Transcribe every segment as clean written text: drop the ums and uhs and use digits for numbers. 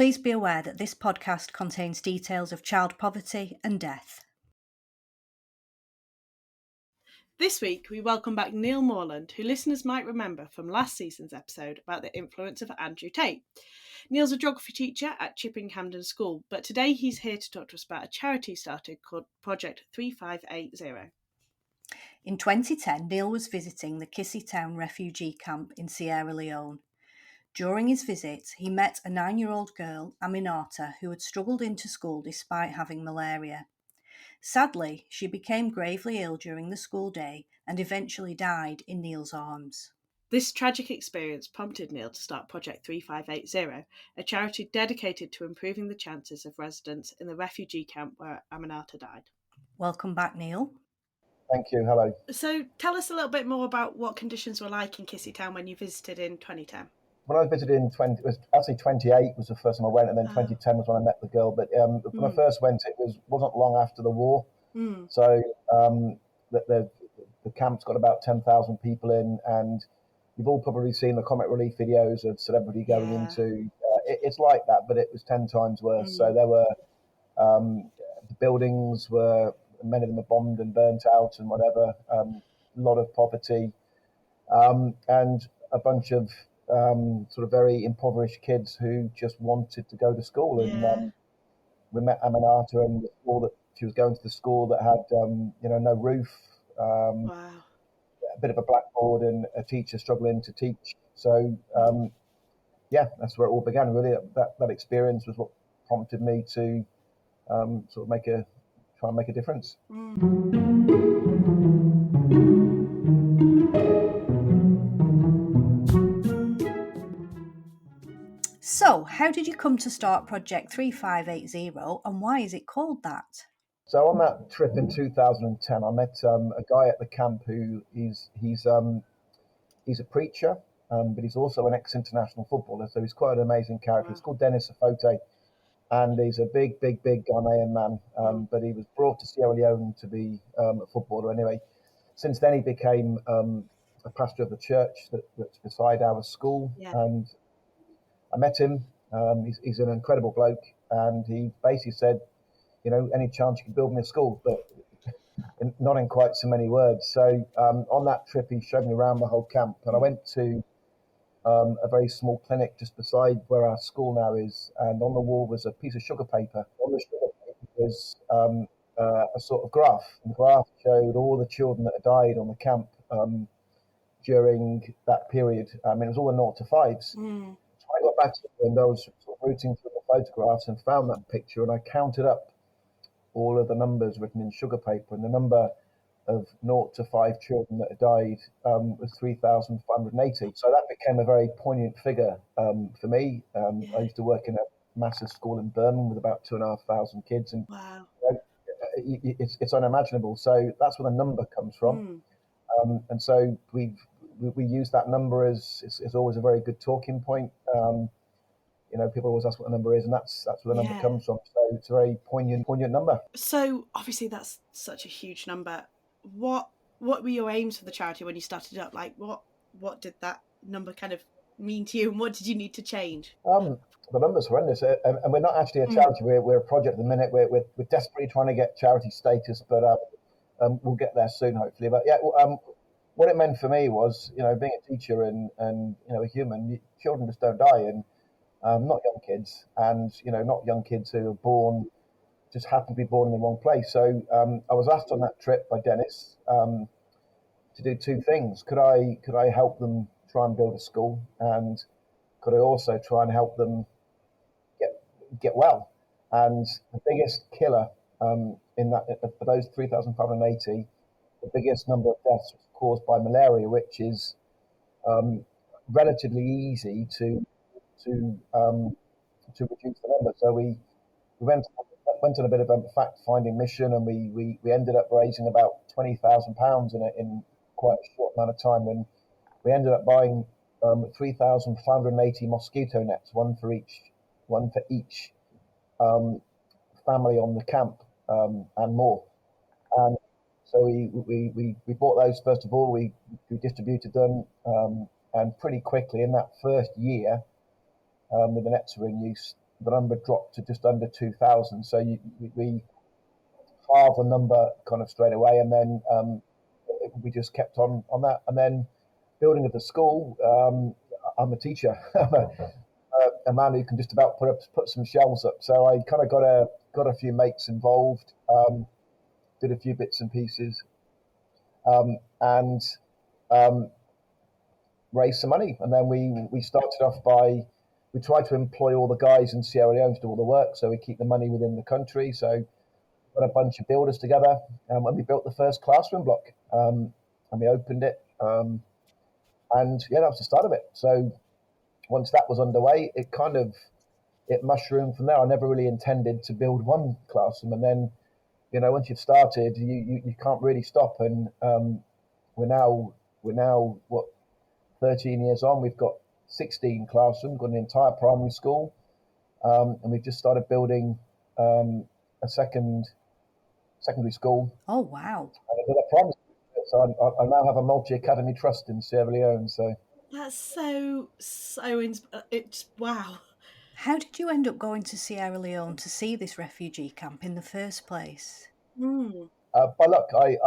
Please be aware that this podcast contains details of child poverty and death. This week, we welcome back Neil Morland, who listeners might remember from last season's episode about the influence of Andrew Tate. Neil's a geography teacher at Chipping Campden School, but today he's here to talk to us about a charity started called Project 3580. In 2010, Neil was visiting the Kissytown Refugee Camp in Sierra Leone. During his visit, he met a 9-year-old girl, Aminata, who had struggled into school despite having malaria. Sadly, she became gravely ill during the school day and eventually died in Neil's arms. This tragic experience prompted Neil to start Project 3580, a charity dedicated to improving the chances of residents in the refugee camp where Aminata died. Welcome back, Neil. Thank you. Hello. So tell us a little bit more about what conditions were like in Kissytown when you visited in 2010. When I visited in 28 was the first time I went, and then 2010 was when I met the girl. But when I first went, it wasn't long after the war. So the camp's got about 10,000 people in, and you've all probably seen the comic relief videos of celebrity going into. It's like that, but it was 10 times worse. So there were the buildings were, many of them were bombed and burnt out and whatever. A lot of poverty, and a bunch of sort of very impoverished kids who just wanted to go to school. And we met Aminata in the school that she was going to, the school that had no roof, a bit of a blackboard, and a teacher struggling to teach. So that's where it all began. Really, that experience was what prompted me to sort of try and make a difference. So, how did you come to start Project 3580 and why is it called that? So on that trip in 2010, I met a guy at the camp who he's a preacher, but he's also an ex-international footballer, so he's quite an amazing character. Wow. He's called Dennis Afote, and he's a big Ghanaian man, but he was brought to Sierra Leone to be a footballer anyway. Since then, he became a pastor of the church that's beside our school, and I met him. He's an incredible bloke, and he basically said, any chance you can build me a school, but not in quite so many words. So on that trip, he showed me around the whole camp, and I went to a very small clinic just beside where our school now is, and on the wall was a piece of sugar paper. On the sugar paper was a sort of graph, and the graph showed all the children that had died on the camp during that period. It was all the 0 to 5s. So I got back to the window, I was sort of rooting through the photographs and found that picture, and I counted up all of the numbers written in sugar paper, and the number of 0 to 5 children that had died was 3,580. So that became a very poignant figure for me. I used to work in a massive school in Birmingham with about 2,500 kids, and it's unimaginable. So that's where the number comes from. And so we use that number as it's always a very good talking point. People always ask what the number is, and that's where the number comes from. So it's a very poignant number. So obviously that's such a huge number. What were your aims for the charity when you started up? Like what did that number kind of mean to you, and what did you need to change? The number's horrendous, and we're not actually a charity. We're a project at the minute. We're desperately trying to get charity status, but we'll get there soon, hopefully. But what it meant for me was, being a teacher and a human, children just don't die, and not young kids, and not young kids who are just happen to be born in the wrong place. So I was asked on that trip by Dennis to do two things. Could I help them try and build a school, and could I also try and help them get well? And the biggest killer in that, for those 3,580, the biggest number of deaths was caused by malaria, which is relatively easy to reduce the number. So we went on a bit of a fact-finding mission, and we ended up raising about £20,000 in quite a short amount of time, and we ended up buying 3,580 mosquito nets, one for each family on the camp, and more. And so we bought those first of all. We distributed them, and pretty quickly in that first year, when the nets were in use, the number dropped to just under 2,000. So we halved the number kind of straight away, and then we just kept on that. And then building of the school, I'm a teacher. I'm a man who can just about put some shelves up. So I kind of got a few mates involved, did a few bits and pieces, and raised some money. And then we started off by, we tried to employ all the guys in Sierra Leone to do all the work, so we keep the money within the country. So got a bunch of builders together, and we built the first classroom block, and we opened it, and yeah, that was the start of it. So once that was underway, it mushroomed from there. I never really intended to build one classroom, and then once you've started, you can't really stop. And we're now what, 13 years on. We've got 16 classrooms, got an entire primary school, and we've just started building a secondary school. Oh wow! And another primary school. So I now have a multi-academy trust in Sierra Leone. So that's so it's wow. How did you end up going to Sierra Leone to see this refugee camp in the first place? By luck, I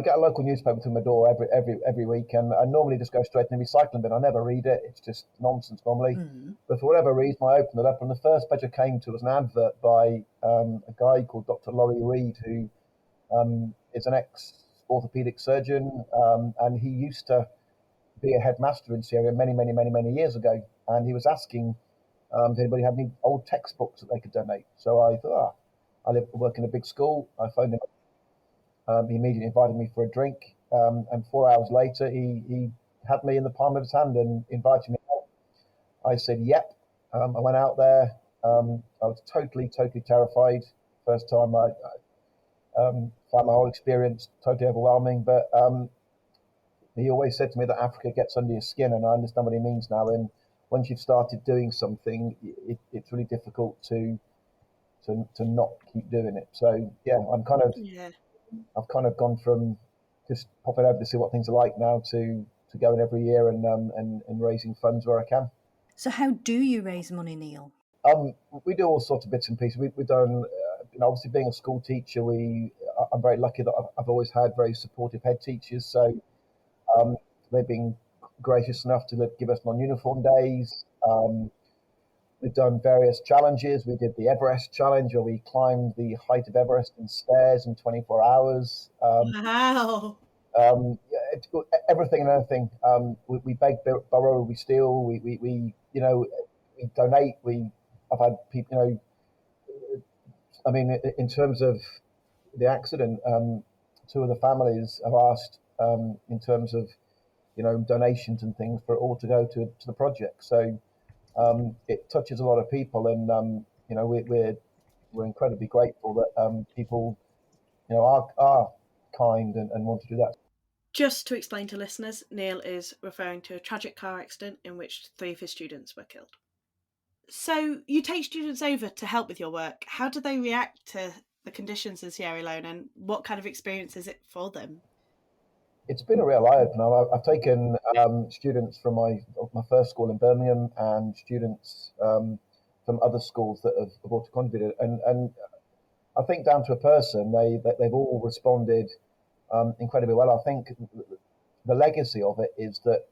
get a local newspaper to my door every week, and I normally just go straight in the recycling bin. I never read it; it's just nonsense normally. But for whatever reason, I opened it up, and the first page I came to was an advert by a guy called Dr. Laurie Reed, who is an ex-orthopedic surgeon, and he used to be a headmaster in Syria many years ago. And he was asking, does anybody have any old textbooks that they could donate? So I thought, I work in a big school. I phoned him. He immediately invited me for a drink, and 4 hours later, he had me in the palm of his hand and invited me out. I said, yep. I went out there. I was totally terrified. First time I found my whole experience totally overwhelming. But he always said to me that Africa gets under your skin, and I understand what he means now. And once you've started doing something, it's really difficult to not keep doing it. So yeah, I've kind of gone from just popping over to see what things are like now to going every year and raising funds where I can. So how do you raise money, Neil? We do all sorts of bits and pieces. We've done, obviously being a school teacher, I'm very lucky that I've always had very supportive head teachers. So they've been gracious enough to give us non-uniform days. We've done various challenges. We did the Everest challenge, where we climbed the height of Everest in stairs in 24 hours. Wow. Everything and anything. We beg, borrow, we steal. We donate. I've had people. I mean, in terms of the accident, two of the families have asked in terms of donations and things for it all to go to the project. So it touches a lot of people, and we're incredibly grateful that people are kind and want to do that. Just to explain to listeners, Neil is referring to a tragic car accident in which 3 of his students were killed. So you take students over to help with your work. How do they react to the conditions in Sierra Leone, and what kind of experience is it for them? It's been a real eye-opener. I've taken students from my first school in Birmingham and students from other schools that have also contributed. And I think down to a person, they've all responded incredibly well. I think the legacy of it is that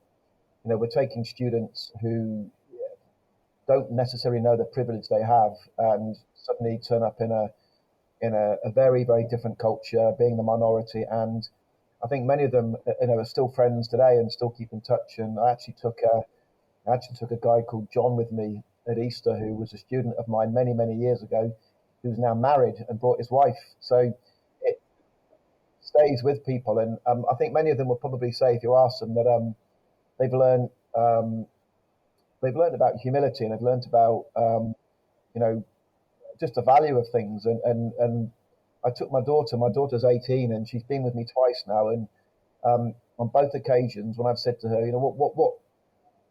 we're taking students who don't necessarily know the privilege they have, and suddenly turn up in a very very different culture, being the minority. And I think many of them are still friends today and still keep in touch. And I actually took a guy called John with me at Easter, who was a student of mine many years ago, who's now married and brought his wife. So it stays with people. And I think many of them will probably say, if you ask them, that they've learned about humility, and they've learned about just the value of things. And I took my daughter's 18, and she's been with me twice now. And on both occasions, when I've said to her, what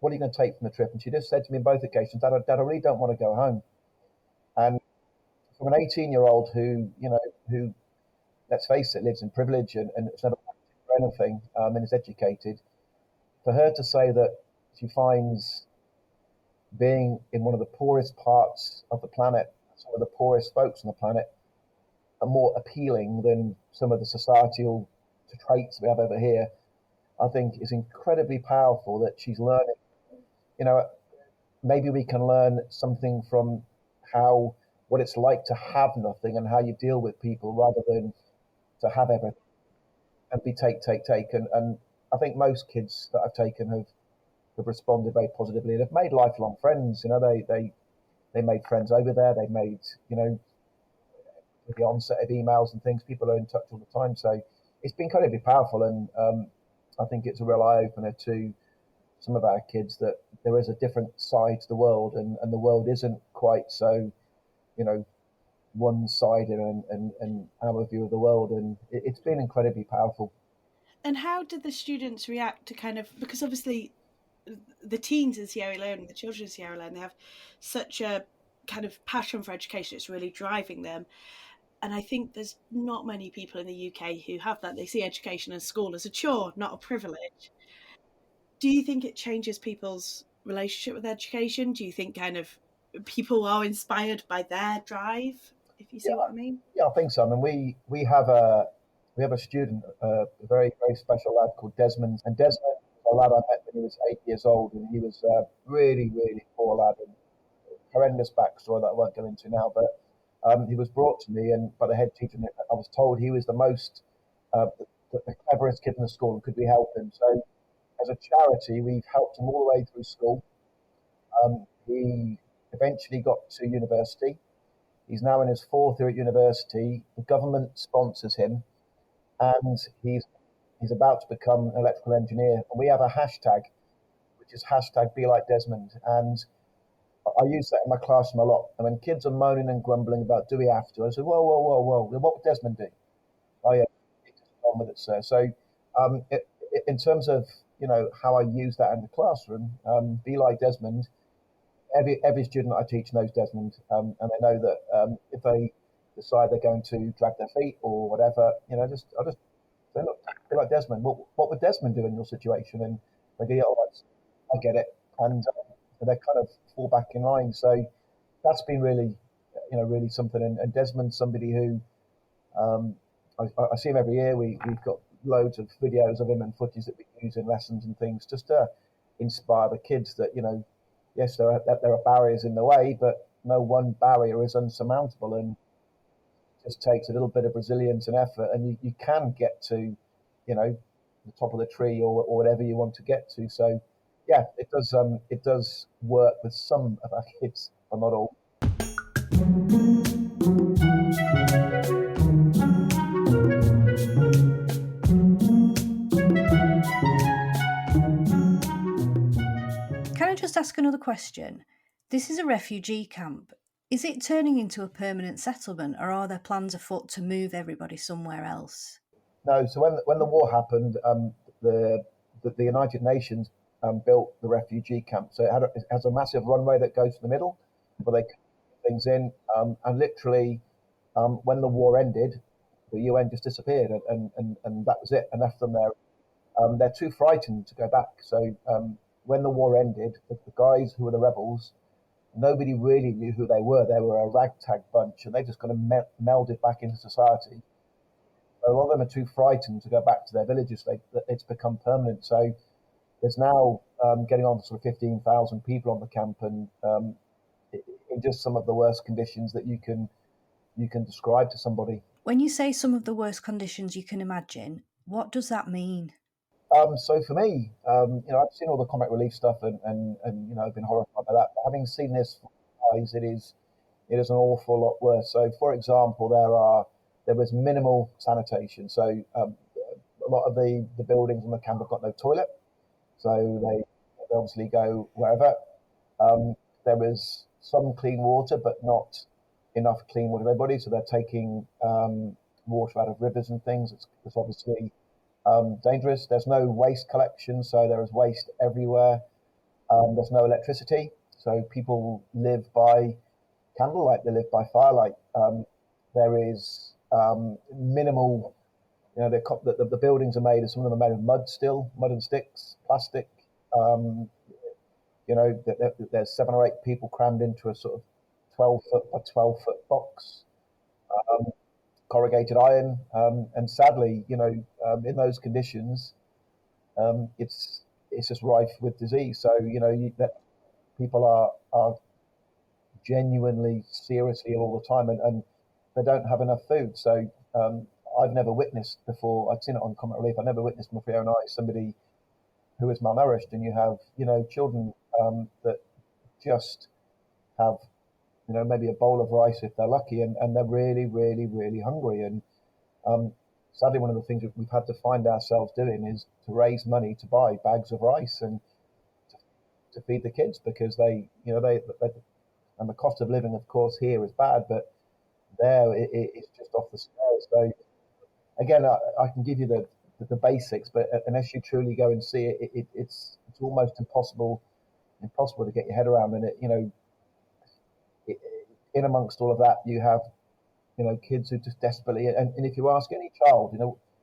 are you going to take from the trip? And she just said to me on both occasions, Dad, I really don't want to go home. And from an 18-year-old who, let's face it, lives in privilege and it's never for anything, and is educated, for her to say that she finds being in one of the poorest parts of the planet, some of the poorest folks on the planet, are more appealing than some of the societal traits we have over here, I think is incredibly powerful that she's learning. You know, maybe we can learn something from what it's like to have nothing and how you deal with people rather than to have everything and be take. And I think most kids that I've taken have responded very positively and have made lifelong friends. You know, they made friends over there. They made, you know, with the onset of emails and things, people are in touch all the time. So it's been incredibly powerful, and I think it's a real eye opener to some of our kids that there is a different side to the world, and the world isn't quite so, you know, one-sided and our view of the world, and it's been incredibly powerful. And how did the students react to kind of, because obviously the teens in Sierra Leone, the children in Sierra Leone, they have such a kind of passion for education, it's really driving them. And I think there's not many people in the UK who have that. They see education and school as a chore, not a privilege. Do you think it changes people's relationship with education? Do you think kind of people are inspired by their drive, if you see Yeah, what I mean? yeah, I think so. I mean, we have a student, a very very special lad called Desmond, and Desmond was a lad I met when he was 8 years old, and he was a really really poor lad, and horrendous backstory that I won't go into now. But he was brought to me and by the head teacher, and I was told he was the most the cleverest kid in the school, and could we help him? So as a charity, we've helped him all the way through school. He eventually got to university. He's now in his fourth year at university. The government sponsors him, and he's about to become an electrical engineer. And we have a hashtag, which is hashtag Be Like Desmond. And I use that in my classroom a lot. And when kids are moaning and grumbling about do we have to, I say, whoa, whoa, whoa, whoa. What would Desmond do? Oh yeah, just on with it, sir. So in terms of how I use that in the classroom, Be Like Desmond. Every student I teach knows Desmond, and they know that if they decide they're going to drag their feet or whatever, I just say, look, be like Desmond. What would Desmond do in your situation? And they go, yeah, all right, I get it, and they kind of fall back in line. So that's been really, really something. And Desmond's somebody who I see him every year. We've got loads of videos of him and footage that we use in lessons and things just to inspire the kids that yes, there are barriers in the way, but no one barrier is unsurmountable, and it just takes a little bit of resilience and effort, and you can get to, the top of the tree or whatever you want to get to. So, yeah, it does work with some of our kids, but not all. Can I just ask another question? This is a refugee camp. Is it turning into a permanent settlement, or are there plans afoot to move everybody somewhere else? No, so when the war happened, the United Nations built the refugee camp. So it has a massive runway that goes to the middle, where they put things in, and literally, when the war ended, the UN just disappeared, and that was it, and left them there. They're too frightened to go back. So when the war ended, the guys who were the rebels, nobody really knew who they were. They were a ragtag bunch, and they just kind of melded back into society. So a lot of them are too frightened to go back to their villages. It's become permanent. So there's now getting on to sort of 15,000 people on the camp, and in just some of the worst conditions that you can describe to somebody. When you say some of the worst conditions you can imagine, what does that mean? So for me, I've seen all the comic relief stuff, and I've been horrified by that. But having seen this, it is an awful lot worse. So, for example, there was minimal sanitation. So a lot of the buildings on the camp have got no toilet, so they obviously go wherever. There was some clean water, but not enough clean water for everybody. So they're taking water out of rivers and things. It's obviously dangerous. There's no waste collection, so there is waste everywhere. There's no electricity, so people live by candlelight. They live by firelight. There is minimal. The buildings are made. Some of them are made of mud still, mud and sticks, plastic. There's 7 or 8 people crammed into a sort of 12-foot by 12-foot box, corrugated iron, and sadly, in those conditions, it's just rife with disease. So that people are genuinely seriously ill all the time, and they don't have enough food. So I've never witnessed before. I've seen it on Comic Relief. I've never witnessed with my own eyes somebody who is malnourished, and you have children that just have maybe a bowl of rice if they're lucky, and they're really, really, really hungry. And sadly, one of the things that we've had to find ourselves doing is to raise money to buy bags of rice and to feed the kids, because they and the cost of living, of course, here is bad, but there it's just off the scale. So again, I can give you the basics, but unless you truly go and see it, it's almost impossible to get your head around. And in amongst all of that, you have kids who just desperately, and if you ask any child,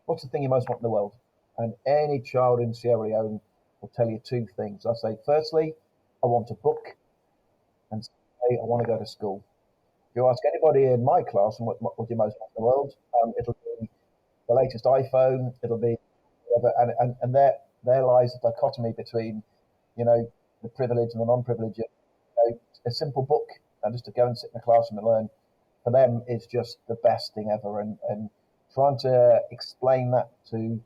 what's the thing you most want in the world, and any child in Sierra Leone will tell you 2 things. I say, firstly, I want a book, and secondly, I want to go to school. If you ask anybody in my class, and what do you most want in the world, it'll be the latest iPhone, it'll be whatever, and there lies a dichotomy between the privilege and the non-privilege. A simple book, and just to go and sit in a classroom and learn, for them is just the best thing ever. And trying to explain that to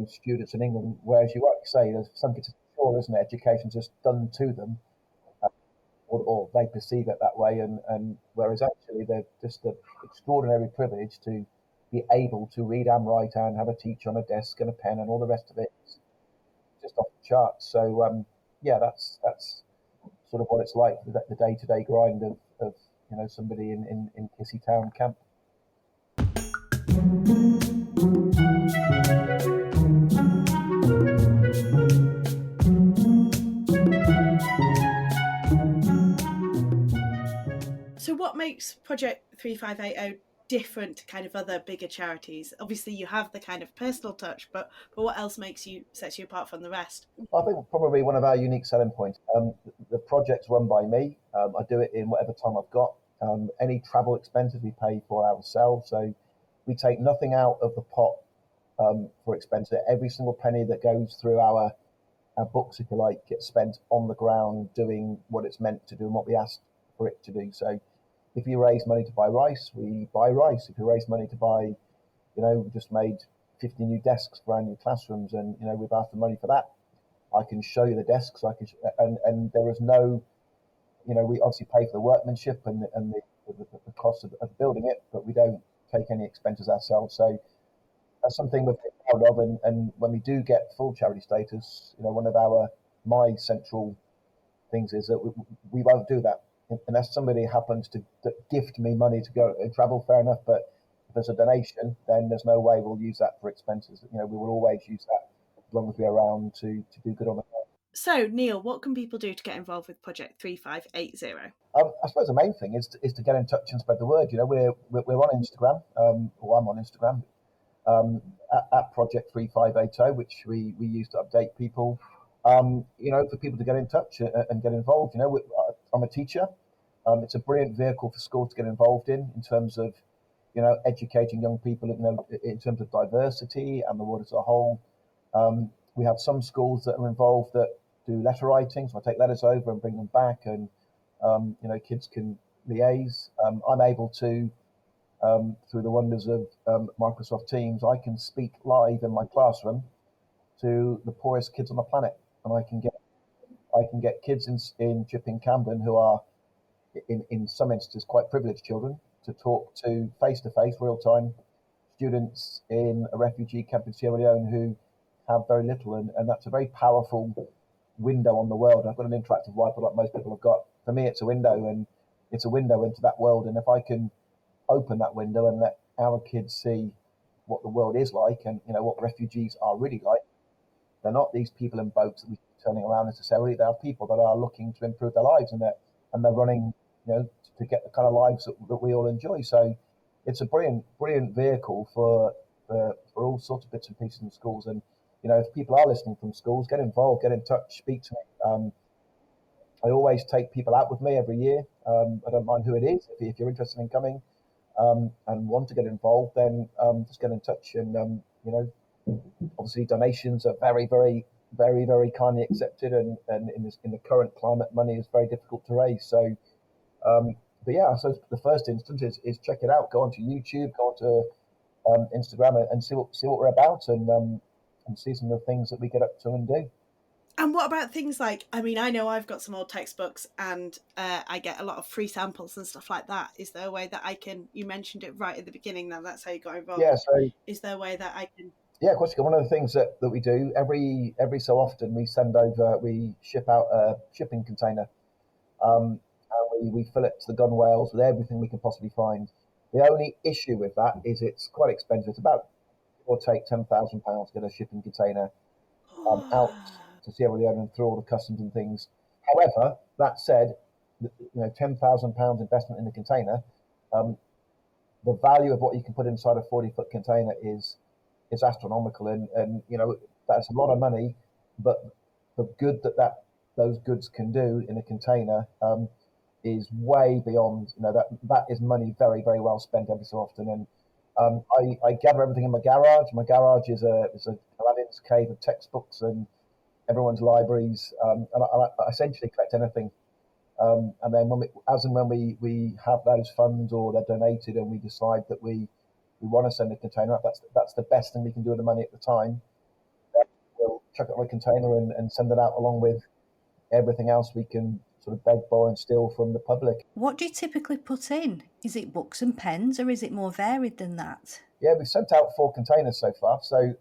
students in England, whereas you like to say, there's some kids, sure, isn't it? Education's just done to them, or they perceive it that way, and whereas actually they're just an extraordinary privilege to be able to read and write and have a teacher on a desk and a pen and all the rest of it. It's just off the charts. So yeah, that's sort of what it's like, the day-to-day grind of somebody in Kissytown camp. So what makes Project 3580 different to kind of other bigger charities? Obviously you have the kind of personal touch, but what else sets you apart from the rest? I think probably one of our unique selling points. The project's run by me. I do it in whatever time I've got. Any travel expenses we pay for ourselves, so we take nothing out of the pot for expenses. Every single penny that goes through our books, if you like, gets spent on the ground doing what it's meant to do and what we asked for it to do. So if you raise money to buy rice, we buy rice. If you raise money to buy, we just made 50 new desks for our new classrooms, and we've asked for money for that. I can show you the desks. And there is no, we obviously pay for the workmanship and the cost of building it, but we don't take any expenses ourselves. So that's something we're proud of. And when we do get full charity status, one of my central things is that we won't do that unless somebody happens to gift me money to go and travel. Fair enough, but if there's a donation, then there's no way we'll use that for expenses. We will always use that as long as we're around to do good on the ground. So Neil, what can people do to get involved with Project 3580? I suppose the main thing is to get in touch and spread the word. We're on Instagram, or I'm on Instagram, at Project 3580, which we use to update people. For people to get in touch and get involved. I'm a teacher. It's a brilliant vehicle for schools to get involved in terms of, educating young people, in terms of diversity and the world as a whole. We have some schools that are involved that do letter writing, so I take letters over and bring them back, and kids can liaise. I'm able to, through the wonders of Microsoft Teams, I can speak live in my classroom to the poorest kids on the planet, and I can get kids in Chipping Camden who are in some instances quite privileged children to talk to face-to-face, real-time students in a refugee camp in Sierra Leone who have very little, and that's a very powerful window on the world. I've got an interactive whiteboard like most people have got. For me, it's a window, and it's a window into that world. And if I can open that window and let our kids see what the world is like, and what refugees are really like, they're not these people in boats that we keep turning around necessarily. They are people that are looking to improve their lives, and they're running, to get the kind of lives that we all enjoy. So it's a brilliant vehicle for all sorts of bits and pieces in schools. And if people are listening from schools, get involved, get in touch, speak to me. I always take people out with me every year. I don't mind who it is. If you're interested in coming and want to get involved, then just get in touch. And obviously donations are very, very, very, very kindly accepted. And in the current climate, money is very difficult to raise. So, but yeah, so the first instant is check it out. Go onto YouTube, go onto Instagram, and see what we're about, and see some of the things that we get up to and do. And what about things like, I mean, I know I've got some old textbooks and I get a lot of free samples and stuff like that. Is there a way that I can, you mentioned it right at the beginning, now that's how you got involved. Yeah, so is there a way that I can... Yeah, of course. One of the things that we do every so often, we ship out a shipping container, and we fill it to the gunwales with everything we can possibly find. The only issue with that is it's quite expensive. It's about, give or take, £10,000 to get a shipping container out to Sierra Leone and through all the customs and things. However, that said, £10,000 investment in the container, the value of what you can put inside a 40-foot container is astronomical, and that's a lot of money, but the good that those goods can do in a container is way beyond. That is money very, very well spent every so often. And I gather everything in my garage. My garage is a Aladdin's cave of textbooks and everyone's libraries, and I essentially collect anything. And then when we have those funds or they're donated, and we decide that we want to send a container up, that's the best thing we can do with the money at the time. We'll chuck it on a container and send it out along with everything else we can sort of beg, borrow and steal from the public. What do you typically put in? Is it books and pens, or is it more varied than that? Yeah, we've sent out 4 containers so far. So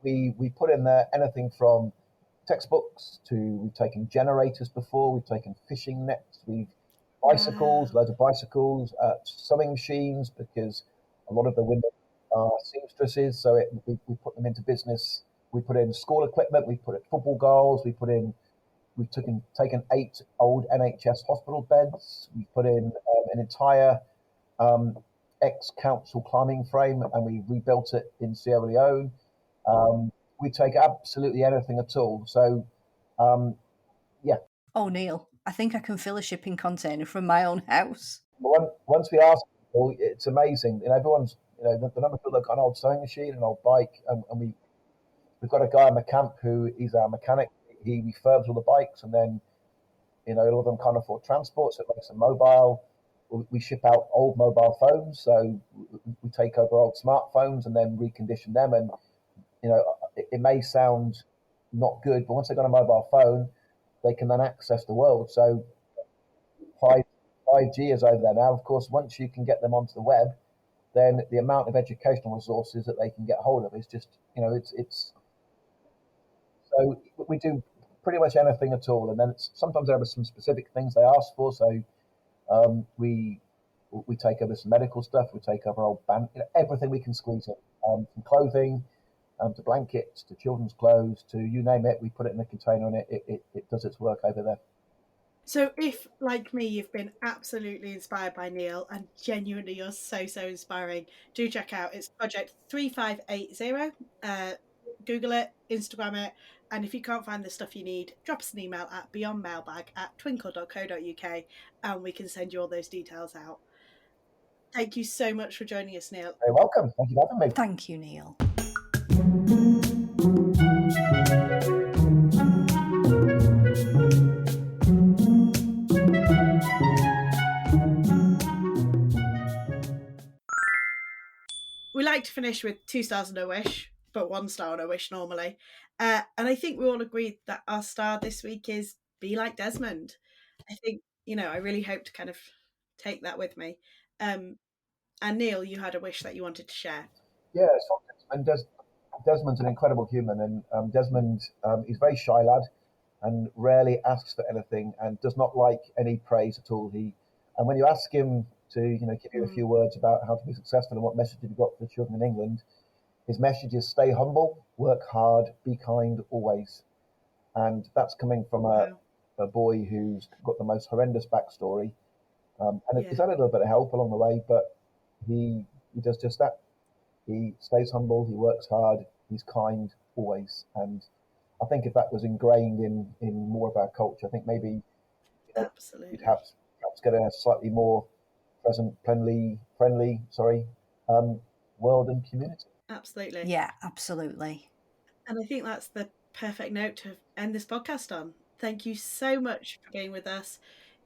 we put in there anything from textbooks to, we've taken generators before, we've taken fishing nets, bicycles, loads of bicycles, sewing machines, because a lot of the women are seamstresses, so we put them into business. We put in school equipment, we put in football goals, we've taken 8 old NHS hospital beds, we've put in an entire ex-council climbing frame, and we rebuilt it in Sierra Leone. We take absolutely anything at all. So, yeah. Oh, Neil, I think I can fill a shipping container from my own house. Once we ask people, it's amazing. Everyone's, the number of people that got an old sewing machine, an old bike, and we've got a guy in the camp who is our mechanic. He refurbs all the bikes, and then, a lot of them can't afford transport, so it makes them mobile. We ship out old mobile phones, so we take over old smartphones and then recondition them. And it may sound not good, but once they've got a mobile phone, they can then access the world. So 5G is over there now. Of course, once you can get them onto the web, then the amount of educational resources that they can get hold of is just, it's. So we do pretty much anything at all, and then sometimes there are some specific things they ask for. So we take over some medical stuff. We take over old band, everything we can squeeze in, from clothing to blankets to children's clothes to you name it. We put it in a container, and it does its work over there. So if, like me, you've been absolutely inspired by Neil, and genuinely you're so inspiring, do check out, it's Project 3580. Google it, Instagram it, and if you can't find the stuff you need, drop us an email at beyondmailbag@twinkle.co.uk and we can send you all those details out. Thank you so much for joining us, Neil. You're welcome. Thank you for having me. Thank you, Neil. We like to finish with 2 stars and a wish, but 1 star and a wish normally. And I think we all agreed that our star this week is be like Desmond. I think, I really hope to kind of take that with me. And Neil, you had a wish that you wanted to share. Yeah, and Desmond's an incredible human, and Desmond is a very shy lad and rarely asks for anything and does not like any praise at all. And when you ask him to, give you a few words about how to be successful and what message have you got for the children in England, his message is stay humble, work hard, be kind always. And that's coming from a boy who's got the most horrendous backstory. He's had a little bit of help along the way, but he does just that. He stays humble, he works hard, he's kind always. And I think if that was ingrained in more of our culture, I think maybe Absolutely. You'd perhaps get a slightly more friendly world and community. Absolutely. Yeah, absolutely. And I think that's the perfect note to end this podcast on. Thank you so much for being with us.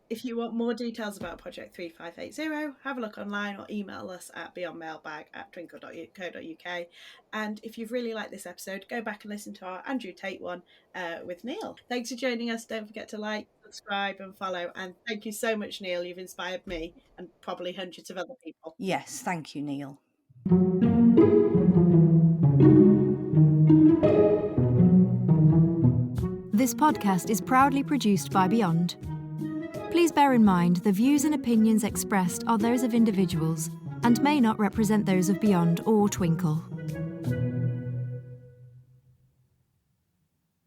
If you want more details about Project 3580, have a look online or email us at beyondmailbag@twinkle.co.uk. And if you've really liked this episode, go back and listen to our Andrew Tate one with Neil. Thanks for joining us. Don't forget to like, subscribe and follow. And thank you so much, Neil. You've inspired me and probably hundreds of other people. Yes, thank you, Neil. This podcast is proudly produced by Beyond. Please bear in mind the views and opinions expressed are those of individuals and may not represent those of Beyond or Twinkle.